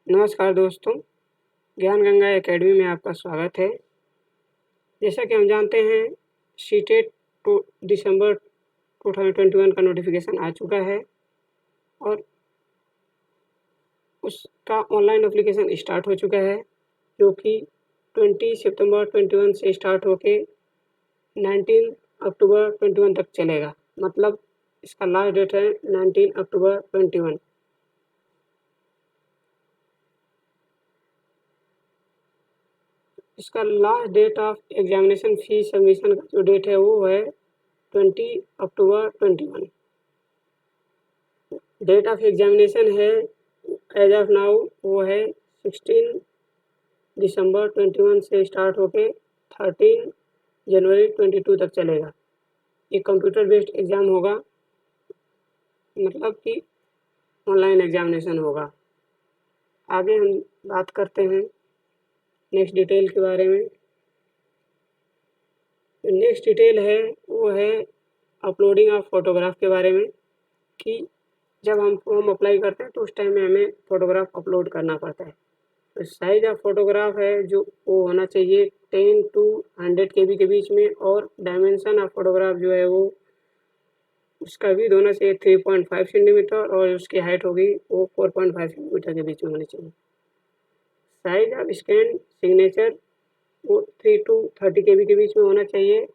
नमस्कार दोस्तों, ज्ञान गंगा एकेडमी में आपका स्वागत है। जैसा कि हम जानते हैं, सीटेट टू दिसंबर 2021 का नोटिफिकेशन आ चुका है और उसका ऑनलाइन एप्लीकेशन स्टार्ट हो चुका है, जो कि 20 सितंबर 21 से स्टार्ट होके 19 अक्टूबर 21 तक चलेगा। मतलब इसका लास्ट डेट है 19 अक्टूबर 21। इसका last date of examination fee submission का जो डेट है वो है 20 अक्टूबर 21। डेट ऑफ एग्जामिनेशन है एज ऑफ नाउ वो है 16 दिसंबर 21 से स्टार्ट होके 13 जनवरी 22 तक चलेगा। ये कंप्यूटर बेस्ड एग्ज़ाम होगा, मतलब कि ऑनलाइन एग्जामिनेशन होगा। आगे हम बात करते हैं नेक्स्ट डिटेल के बारे में। नेक्स्ट डिटेल है वो है अपलोडिंग ऑफ फोटोग्राफ के बारे में, कि जब हम फॉर्म अप्लाई करते हैं तो उस टाइम में हमें फ़ोटोग्राफ अपलोड करना पड़ता है। तो साइज़ ऑफ फोटोग्राफ है जो वो होना चाहिए 10 to 100 KB के बीच में, और डायमेंशन ऑफ फोटोग्राफ जो है वो उसका विड्थ होना चाहिए 3.5 सेंटीमीटर और उसकी हाइट होगी वो 4.5 सेंटीमीटर के बीच में होनी चाहिए। साइज ऑफ स्कैन सिग्नेचर वो 3 to 30 KB के बीच में होना चाहिए।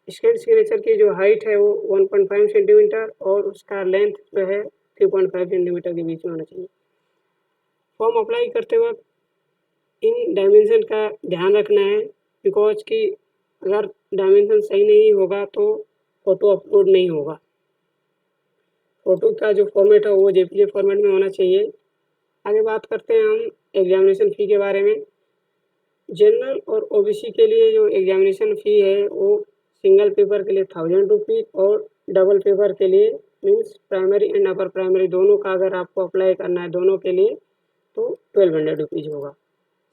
स्कैन सिग्नेचर की जो हाइट है वो 1.5 सेंटीमीटर और उसका लेंथ जो है 3.5 सेंटीमीटर के बीच में होना चाहिए। फॉर्म अप्लाई करते वक्त इन डायमेंशन का ध्यान रखना है, बिकॉज कि अगर डायमेंशन सही नहीं होगा तो फ़ोटो अपलोड नहीं होगा। फ़ोटो का जो फॉर्मेट है वो जेपीजी फॉर्मेट में होना चाहिए। आगे बात करते हैं हम एग्जामिनेशन फ़ी के बारे में। जनरल और ओबीसी के लिए जो एग्जामिनेशन फ़ी है वो सिंगल पेपर के लिए 1000 रुपीज़ और डबल पेपर के लिए means primary and upper primary दोनों का अगर आपको अप्लाई करना है दोनों के लिए तो 1200 रुपीज़ होगा।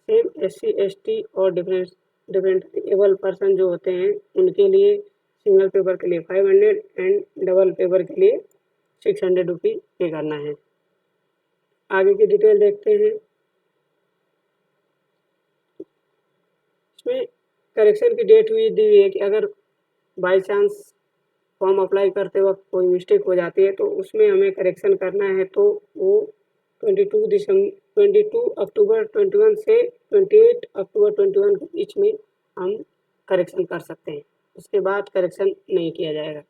सेम SC ST और डिफरेंट एबल पर्सन जो होते हैं उनके लिए सिंगल पेपर के लिए 500 एंड डबल पेपर के लिए 600 रुपीज़ पे करना है। आगे की डिटेल देखते हैं। इसमें करेक्शन की डेट हुई दी हुई है कि अगर बाई चांस फॉर्म अप्लाई करते वक्त कोई मिस्टेक हो जाती है तो उसमें हमें करेक्शन करना है, तो वो 22 अक्टूबर 21 से 28 अक्टूबर 21 के बीच में हम करेक्शन कर सकते हैं। उसके बाद करेक्शन नहीं किया जाएगा।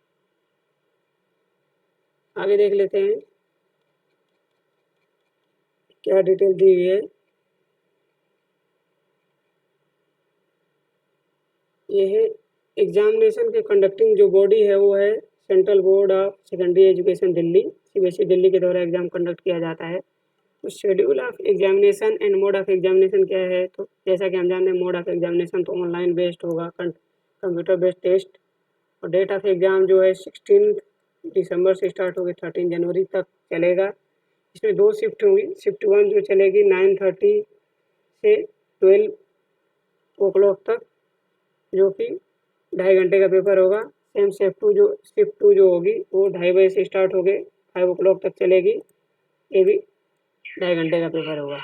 आगे देख लेते हैं क्या डिटेल दी हुई है। ये है एग्जामिनेशन के कंडक्टिंग जो बॉडी है वो है central board of secondary education Delhi, CBSE Delhi के द्वारा एग्जाम कंडक्ट किया जाता है। तो schedule of examination and mode of examination क्या है, तो जैसा कि हम जानते हैं मोड ऑफ एग्जामिनेशन तो ऑनलाइन बेस्ड होगा, कंप्यूटर बेस्ड टेस्ट। और डेट ऑफ एग्ज़ाम जो है 16 दिसंबर से स्टार्ट होगी 13 जनवरी तक चलेगा। इसमें 2 शिफ्ट होंगी। शिफ्ट 1 जो चलेगी 9:30 से 12 o'clock तक, जो कि 2.5 घंटे का पेपर होगा। सेम शिफ्ट टू जो होगी वो 2:30 बजे से स्टार्ट होके 5 o'clock तक चलेगी। ये भी 2.5 घंटे का पेपर होगा।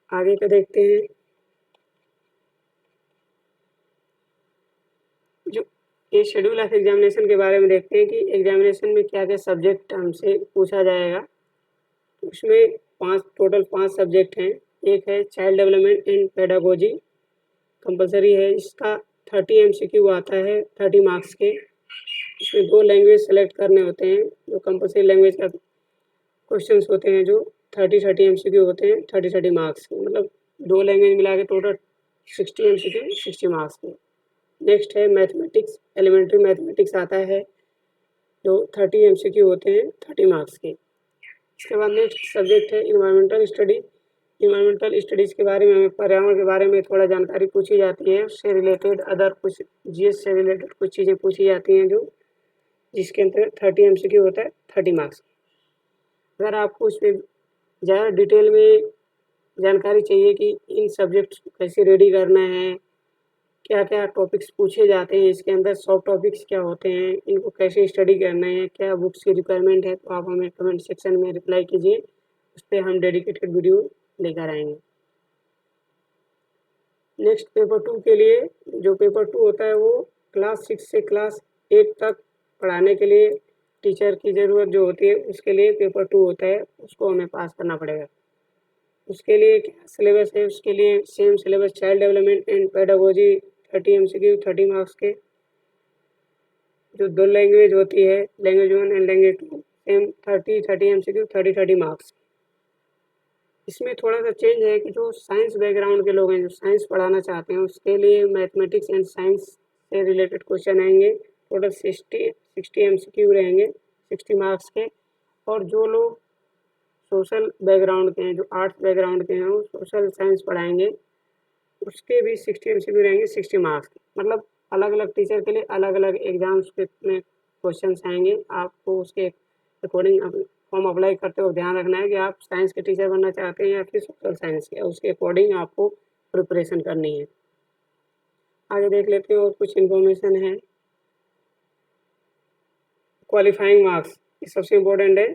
आगे का देखते हैं। जो ये शेड्यूल ऑफ एग्जामिनेशन के बारे में देखते हैं कि एग्जामिनेशन में क्या क्या सब्जेक्ट हमसे पूछा जाएगा। उसमें टोटल 5 सब्जेक्ट हैं। एक है child development and pedagogy, compulsory है। इसका 30 MCQ आता है 30 मार्क्स के। इसमें 2 लैंग्वेज सेलेक्ट करने होते हैं। जो कंपलसरी लैंग्वेज का क्वेश्चंस होते हैं जो 30 MCQ होते हैं 30 मार्क्स के, मतलब 2 लैंग्वेज मिला के टोटल 60 MCQ 60 मार्क्स के। नेक्स्ट है मैथमेटिक्स, एलिमेंट्री मैथमेटिक्स आता है जो 30 MCQ होते हैं 30 मार्क्स के। इसके बाद नेक्स्ट सब्जेक्ट है इन्वायरमेंटल स्टडी। इन्वायरमेंटल स्टडीज़ के बारे में हमें पर्यावरण के बारे में थोड़ा जानकारी पूछी जाती है। उससे रिलेटेड अदर कुछ GS से रिलेटेड कुछ चीज़ें पूछी जाती हैं जो जिसके अंतर्गत 30 MCQ होता है 30 मार्क्स। अगर आपको उस पर ज़्यादा डिटेल में जानकारी चाहिए कि इन सब्जेक्ट्स को कैसे रेडी करना है, क्या क्या टॉपिक्स पूछे जाते हैं, इसके अंदर सॉफ्ट टॉपिक्स क्या होते हैं, इनको कैसे स्टडी करना है, क्या बुक्स की रिक्वायरमेंट है, तो आप हमें कमेंट सेक्शन में रिप्लाई कीजिए। उस पर हम डेडिकेटेड वीडियो लेकर आएंगे। नेक्स्ट पेपर 2 के लिए, जो पेपर 2 होता है वो क्लास 6 से क्लास 8 तक पढ़ाने के लिए टीचर की ज़रूरत जो होती है, उसके लिए पेपर 2 होता है, उसको हमें पास करना पड़ेगा। उसके लिए क्या सिलेबस है, उसके लिए same syllabus, child development and pedagogy 30 MCQ 30 marks के। जो 2 लैंग्वेज होती है, language 1 and language 2, same 30 MCQ 30 marks. इसमें थोड़ा सा चेंज है कि जो साइंस बैकग्राउंड के लोग हैं, जो साइंस पढ़ाना चाहते हैं, उसके लिए मैथमेटिक्स एंड साइंस से रिलेटेड क्वेश्चन आएंगे। टोटल 60 MCQ रहेंगे 60 मार्क्स के। और जो लोग सोशल बैकग्राउंड के हैं, जो आर्ट्स बैकग्राउंड के हैं, वो सोशल साइंस पढ़ाएंगे, उसके भी 60 MCQ रहेंगे 60 मार्क्स के। मतलब अलग अलग टीचर के लिए अलग अलग एग्जाम्स में क्वेश्चन आएंगे। आपको उसके अकॉर्डिंग फॉर्म अप्लाई करते वक्त ध्यान रखना है कि आप साइंस के टीचर बनना चाहते हैं या फिर सोशल साइंस के, उसके अकॉर्डिंग आपको प्रिपरेशन करनी है। आगे देख लेते हैं और कुछ इन्फॉर्मेशन है। क्वालिफाइंग मार्क्स, ये सबसे इम्पोर्टेंट है।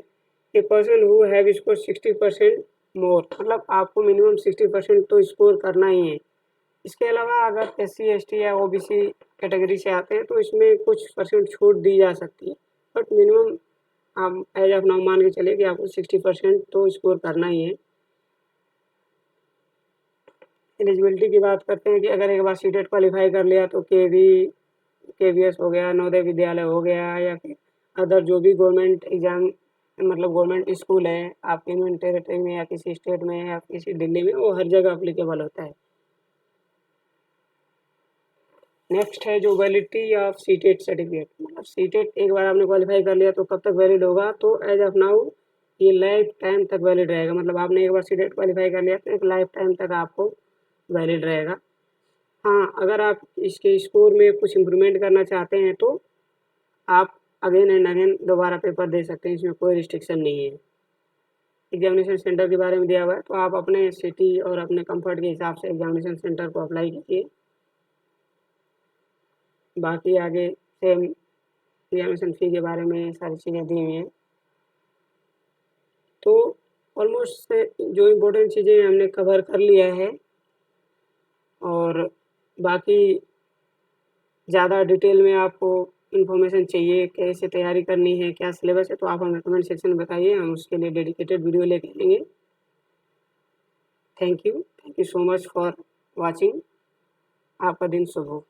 A person who have score 60% मोर, मतलब आपको मिनिमम 60% तो स्कोर करना ही है। इसके अलावा अगर SC ST या OBC कैटेगरी से आते हैं तो इसमें कुछ % छूट दी जा सकती है, बट मिनिमम आप एज ऑफ नाउ मान के चलिए कि आपको 60% तो स्कोर करना ही है। एलिजिबिलिटी की बात करते हैं कि अगर एक बार सीटेट क्वालिफाई कर लिया तो KVS हो गया, नवोदय विद्यालय हो गया, या फिर अदर जो भी गवर्नमेंट एग्जाम, मतलब गवर्नमेंट स्कूल है आपके यूनियन टेरेटरी में या किसी स्टेट में या किसी दिल्ली में, वो हर जगह अप्लीकेबल होता है। नेक्स्ट है जो वैलिडिटी ऑफ सीटेट सर्टिफिकेट, मतलब सीटेट एक बार आपने क्वालिफाई कर लिया तो कब तक वैलिड होगा, तो एज ऑफ नाउ ये लाइफ टाइम तक वैलिड रहेगा। मतलब आपने एक बार सीटेट क्वालिफाई कर लिया तो एक लाइफ टाइम तक आपको वैलिड रहेगा। हाँ, अगर आप इसके स्कोर में कुछ इम्प्रूवमेंट करना चाहते हैं तो आप अगेन एंड अगेन दोबारा पेपर दे सकते हैं, इसमें कोई रिस्ट्रिक्शन नहीं है। एग्जामिनेशन सेंटर के बारे में दिया हुआ है, तो आप अपने सिटी और अपने कंफर्ट के हिसाब से एग्जामिनेशन सेंटर को अप्लाई कीजिए। बाकी आगे सेम एग्जामिनेशन फी के बारे में सारी चीज़ें दी हुई हैं। तो ऑलमोस्ट जो इम्पोर्टेंट चीज़ें हमने कवर कर लिया है, और बाकी ज़्यादा डिटेल में आपको इन्फॉर्मेशन चाहिए, कैसे तैयारी करनी है, क्या सिलेबस है, तो आप हमें कमेंट सेक्शन में बताइए, हम उसके लिए डेडिकेटेड वीडियो लेके आएंगे। Thank you so much for watching. आपका दिन शुभ हो।